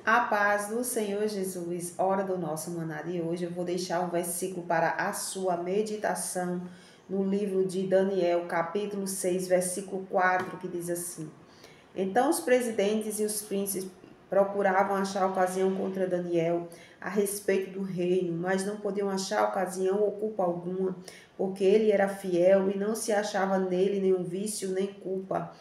A paz do Senhor Jesus, hora do nosso maná de hoje. Eu vou deixar um versículo para a sua meditação no livro de Daniel, capítulo 6, versículo 4, que diz assim: Então os presidentes e os príncipes procuravam achar ocasião contra Daniel a respeito do reino, mas não podiam achar ocasião ou culpa alguma, porque ele era fiel e não se achava nele nenhum vício nem culpa.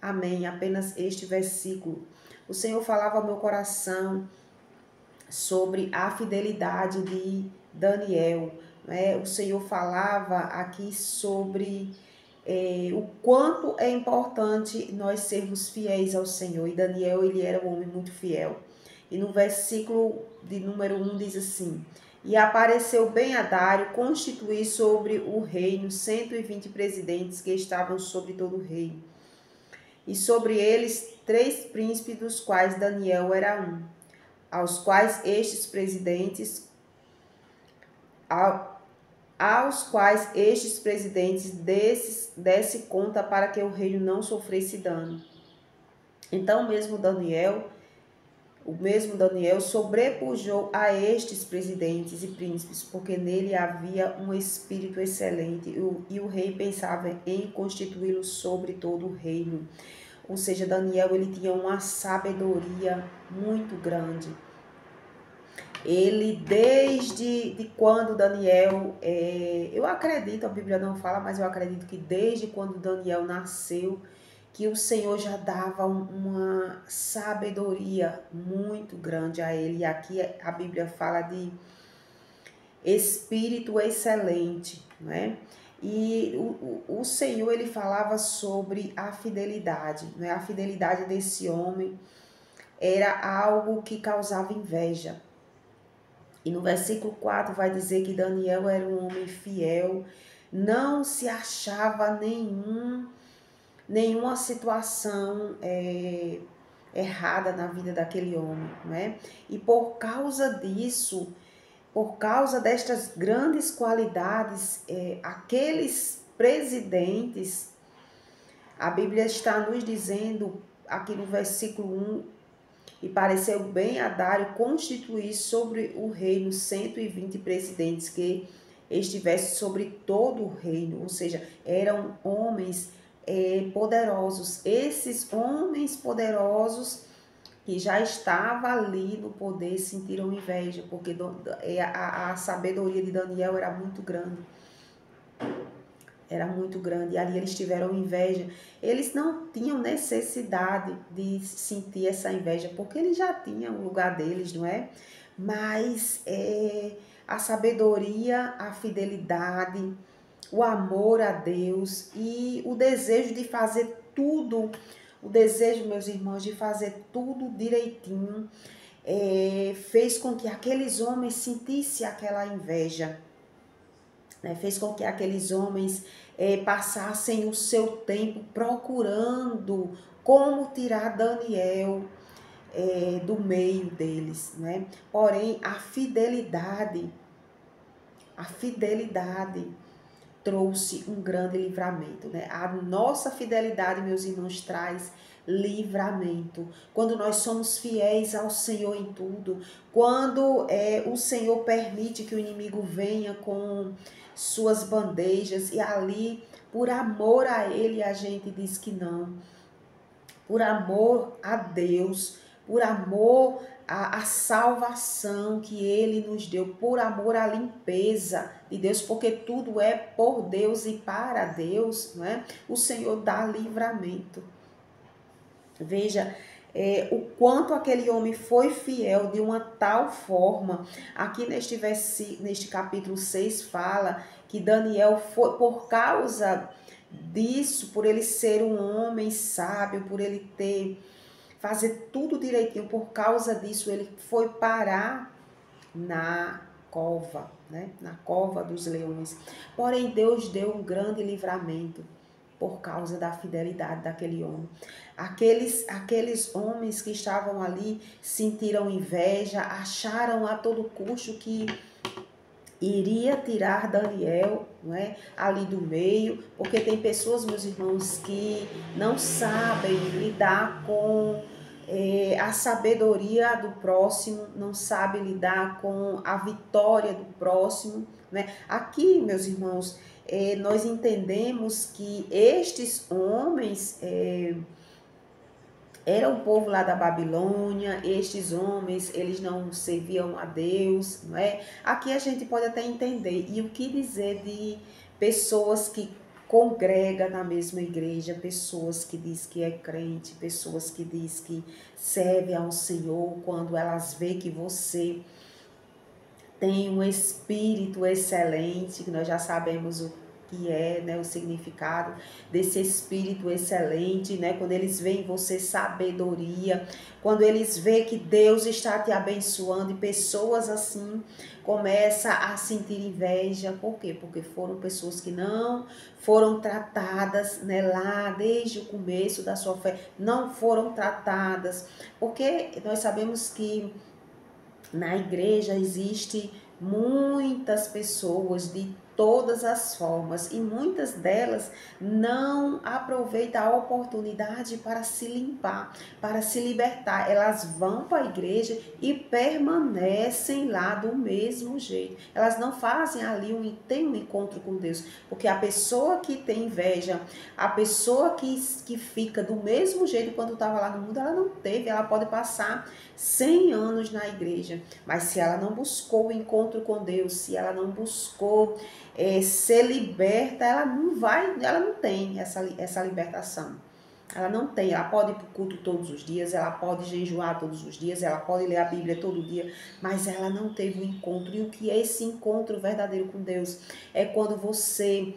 Amém. Apenas este versículo. O Senhor falava ao meu coração sobre a fidelidade de Daniel, né? O Senhor falava aqui sobre o quanto é importante nós sermos fiéis ao Senhor. E Daniel, ele era um homem muito fiel. E no versículo de número 1 diz assim: E apareceu Ben-Hadário constituir sobre o reino 120 presidentes que estavam sobre todo o reino. E sobre eles 3 príncipes, dos quais Daniel era um, aos quais estes presidentes desse conta para que o reino não sofresse dano. Então o mesmo Daniel sobrepujou a estes presidentes e príncipes, porque nele havia um espírito excelente, e o rei pensava em constituí-lo sobre todo o reino. Ou seja, Daniel, ele tinha uma sabedoria muito grande. Ele, desde quando Daniel, eu acredito, a Bíblia não fala, mas eu acredito que desde quando Daniel nasceu, que o Senhor já dava uma sabedoria muito grande a ele. E aqui a Bíblia fala de espírito excelente, né? E o Senhor, ele falava sobre a fidelidade, né? A fidelidade desse homem era algo que causava inveja. E no versículo 4 vai dizer que Daniel era um homem fiel, não se achava nenhuma situação errada na vida daquele homem, né? E por causa disso, por causa destas grandes qualidades, aqueles presidentes, a Bíblia está nos dizendo aqui no versículo 1, e pareceu Ben-Hadário constituir sobre o reino 120 presidentes que estivessem sobre todo o reino, ou seja, eram homens poderosos. Esses homens poderosos que já estavam ali no poder sentiram inveja, porque a sabedoria de Daniel era muito grande. Era muito grande, e ali eles tiveram inveja. Eles não tinham necessidade de sentir essa inveja, porque eles já tinham o lugar deles, não é? Mas a sabedoria, a fidelidade, o amor a Deus e o desejo de fazer tudo, o desejo, meus irmãos, de fazer tudo direitinho, fez com que aqueles homens sentissem aquela inveja, né? Fez com que aqueles homens passassem o seu tempo procurando como tirar Daniel do meio deles, né? Porém, a fidelidade trouxe um grande livramento, né? A nossa fidelidade, meus irmãos, traz livramento. Quando nós somos fiéis ao Senhor em tudo, quando o Senhor permite que o inimigo venha com suas bandejas e ali, por amor a Ele, a gente diz que não. Por amor a Deus, por amor à salvação que Ele nos deu, por amor à limpeza de Deus, porque tudo é por Deus e para Deus, não é? O Senhor dá livramento. Veja o quanto aquele homem foi fiel de uma tal forma. Aqui neste capítulo 6 fala que Daniel foi, por causa disso, por ele ser um homem sábio, por ele fazer tudo direitinho, por causa disso ele foi parar na cova, né? Na cova dos leões. Porém, Deus deu um grande livramento por causa da fidelidade daquele homem. Aqueles homens que estavam ali sentiram inveja, acharam a todo custo que iria tirar Daniel, não é, ali do meio, porque tem pessoas, meus irmãos, que não sabem lidar com a sabedoria do próximo, não sabe lidar com a vitória do próximo, né? Aqui, meus irmãos, nós entendemos que estes homens eram o povo lá da Babilônia, estes homens, eles não serviam a Deus, não é? Aqui a gente pode até entender. E o que dizer de pessoas que congregam na mesma igreja, pessoas que diz que é crente, pessoas que diz que serve ao Senhor, quando elas vê que você tem um espírito excelente, que nós já sabemos o que é, né, o significado desse espírito excelente, né, quando eles veem em você sabedoria, quando eles veem que Deus está te abençoando e pessoas assim começam a sentir inveja. Por quê? Porque foram pessoas que não foram tratadas, né, lá desde o começo da sua fé, não foram tratadas, porque nós sabemos que na igreja existe muitas pessoas de todas as formas e muitas delas não aproveitam a oportunidade para se limpar, para se libertar. Elas vão para a igreja e permanecem lá do mesmo jeito. Elas não fazem ali tem um encontro com Deus, porque a pessoa que tem inveja, a pessoa que fica do mesmo jeito quando estava lá no mundo, ela não teve, ela pode passar 100 anos na igreja, mas se ela não buscou o encontro com Deus, se ela não buscou ser liberta, ela não tem essa libertação. Ela não tem, ela pode ir para o culto todos os dias, ela pode jejuar todos os dias, ela pode ler a Bíblia todo dia, mas ela não teve o encontro. E o que é esse encontro verdadeiro com Deus? É quando você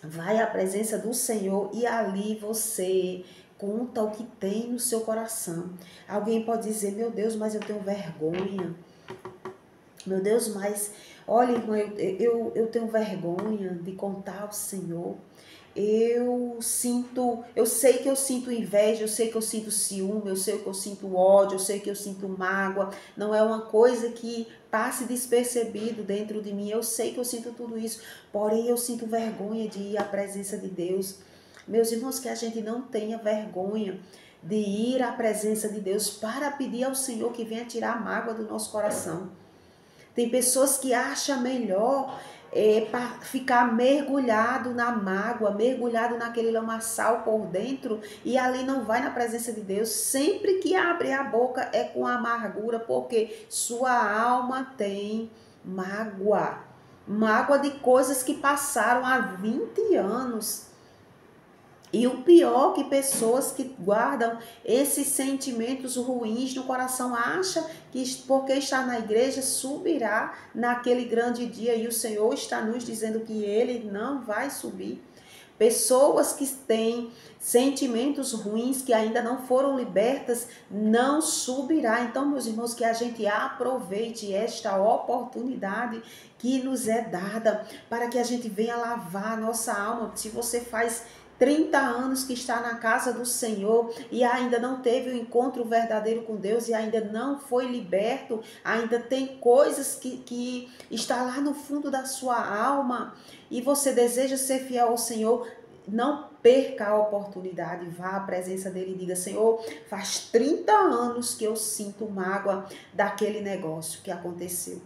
vai à presença do Senhor e ali você conta o que tem no seu coração. Alguém pode dizer, meu Deus, mas eu tenho vergonha. Meu Deus, mas olha, irmã, eu tenho vergonha de contar ao Senhor. Eu sei que eu sinto inveja, eu sei que eu sinto ciúme, eu sei que eu sinto ódio, eu sei que eu sinto mágoa. Não é uma coisa que passe despercebido dentro de mim. Eu sei que eu sinto tudo isso, porém eu sinto vergonha de ir à presença de Deus. Meus irmãos, que a gente não tenha vergonha de ir à presença de Deus para pedir ao Senhor que venha tirar a mágoa do nosso coração. Tem pessoas que acham melhor para ficar mergulhado na mágoa, mergulhado naquele lamaçal por dentro e ali não vai na presença de Deus. Sempre que abre a boca é com amargura, porque sua alma tem mágoa. Mágoa de coisas que passaram há 20 anos. E o pior que pessoas que guardam esses sentimentos ruins no coração acham que porque está na igreja subirá naquele grande dia e o Senhor está nos dizendo que ele não vai subir. Pessoas que têm sentimentos ruins que ainda não foram libertas não subirá. Então, meus irmãos, que a gente aproveite esta oportunidade que nos é dada para que a gente venha lavar a nossa alma. Se você faz 30 anos que está na casa do Senhor e ainda não teve o um encontro verdadeiro com Deus e ainda não foi liberto, ainda tem coisas que está lá no fundo da sua alma e você deseja ser fiel ao Senhor, não perca a oportunidade, vá à presença dele e diga, Senhor, faz 30 anos que eu sinto mágoa daquele negócio que aconteceu.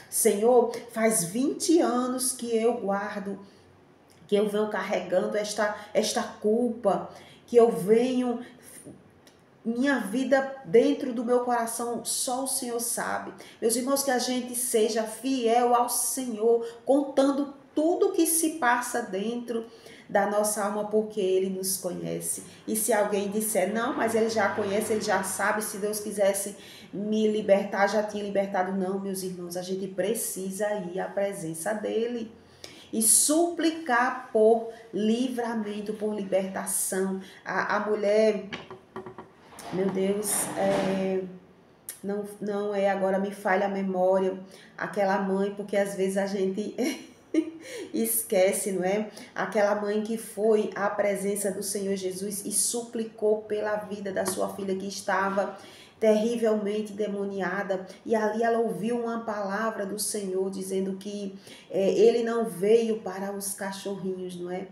Senhor, faz 20 anos que eu guardo, que eu venho carregando esta culpa, que eu venho, minha vida dentro do meu coração, só o Senhor sabe. Meus irmãos, que a gente seja fiel ao Senhor, contando tudo que se passa dentro da nossa alma, porque Ele nos conhece. E se alguém disser, não, mas Ele já conhece, Ele já sabe, se Deus quisesse me libertar, já tinha libertado. Não, meus irmãos, a gente precisa ir à presença dEle e suplicar por livramento, por libertação. A mulher, meu Deus, não é, agora me falha a memória, aquela mãe, porque às vezes a gente esquece, não é? Aquela mãe que foi à presença do Senhor Jesus e suplicou pela vida da sua filha que estava terrivelmente demoniada, e ali ela ouviu uma palavra do Senhor dizendo que ele não veio para os cachorrinhos, não é?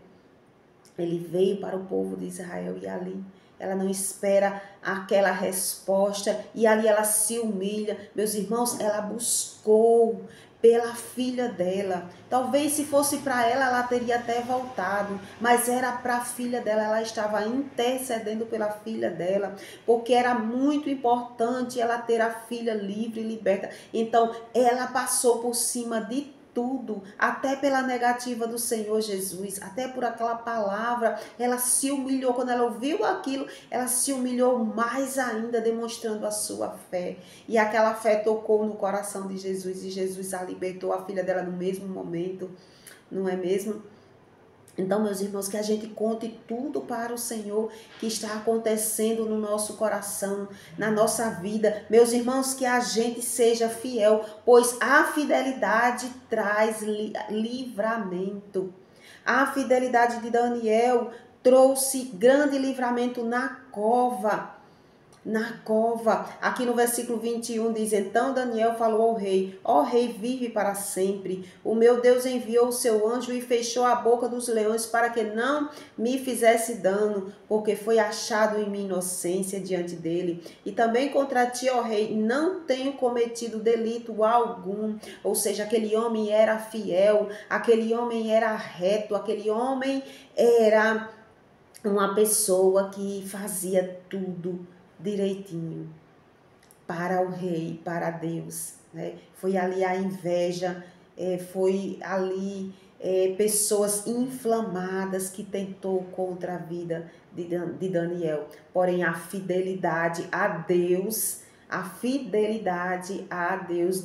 Ele veio para o povo de Israel, e ali ela não espera aquela resposta e ali ela se humilha. Meus irmãos, ela buscou pela filha dela. Talvez se fosse para ela, ela teria até voltado, mas era para a filha dela, ela estava intercedendo pela filha dela, porque era muito importante ela ter a filha livre e liberta. Então, ela passou por cima de tudo, até pela negativa do Senhor Jesus, até por aquela palavra, ela se humilhou. Quando ela ouviu aquilo, ela se humilhou mais ainda, demonstrando a sua fé. E aquela fé tocou no coração de Jesus, e Jesus a libertou, a filha dela, no mesmo momento, não é mesmo? Então, meus irmãos, que a gente conte tudo para o Senhor que está acontecendo no nosso coração, na nossa vida. Meus irmãos, que a gente seja fiel, pois a fidelidade traz livramento. A fidelidade de Daniel trouxe grande livramento na cova. Na cova, aqui no versículo 21 diz: então Daniel falou ao rei: ó rei, vive para sempre. O meu Deus enviou o seu anjo e fechou a boca dos leões para que não me fizesse dano, porque foi achado em minha inocência diante dele. E também contra ti, ó rei, não tenho cometido delito algum. Ou seja, aquele homem era fiel, aquele homem era reto, aquele homem era uma pessoa que fazia tudo direitinho para o rei, para Deus, né? Foi ali a inveja, foi ali pessoas inflamadas que tentou contra a vida de Daniel. Porém, a fidelidade a Deus,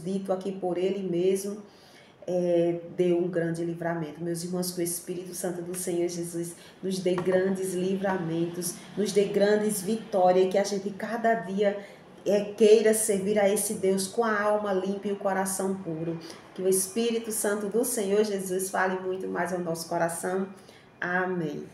dito aqui por ele mesmo, deu um grande livramento. Meus irmãos, que o Espírito Santo do Senhor Jesus nos dê grandes livramentos, nos dê grandes vitórias, e que a gente cada dia queira servir a esse Deus com a alma limpa e o coração puro. Que o Espírito Santo do Senhor Jesus fale muito mais ao nosso coração. Amém.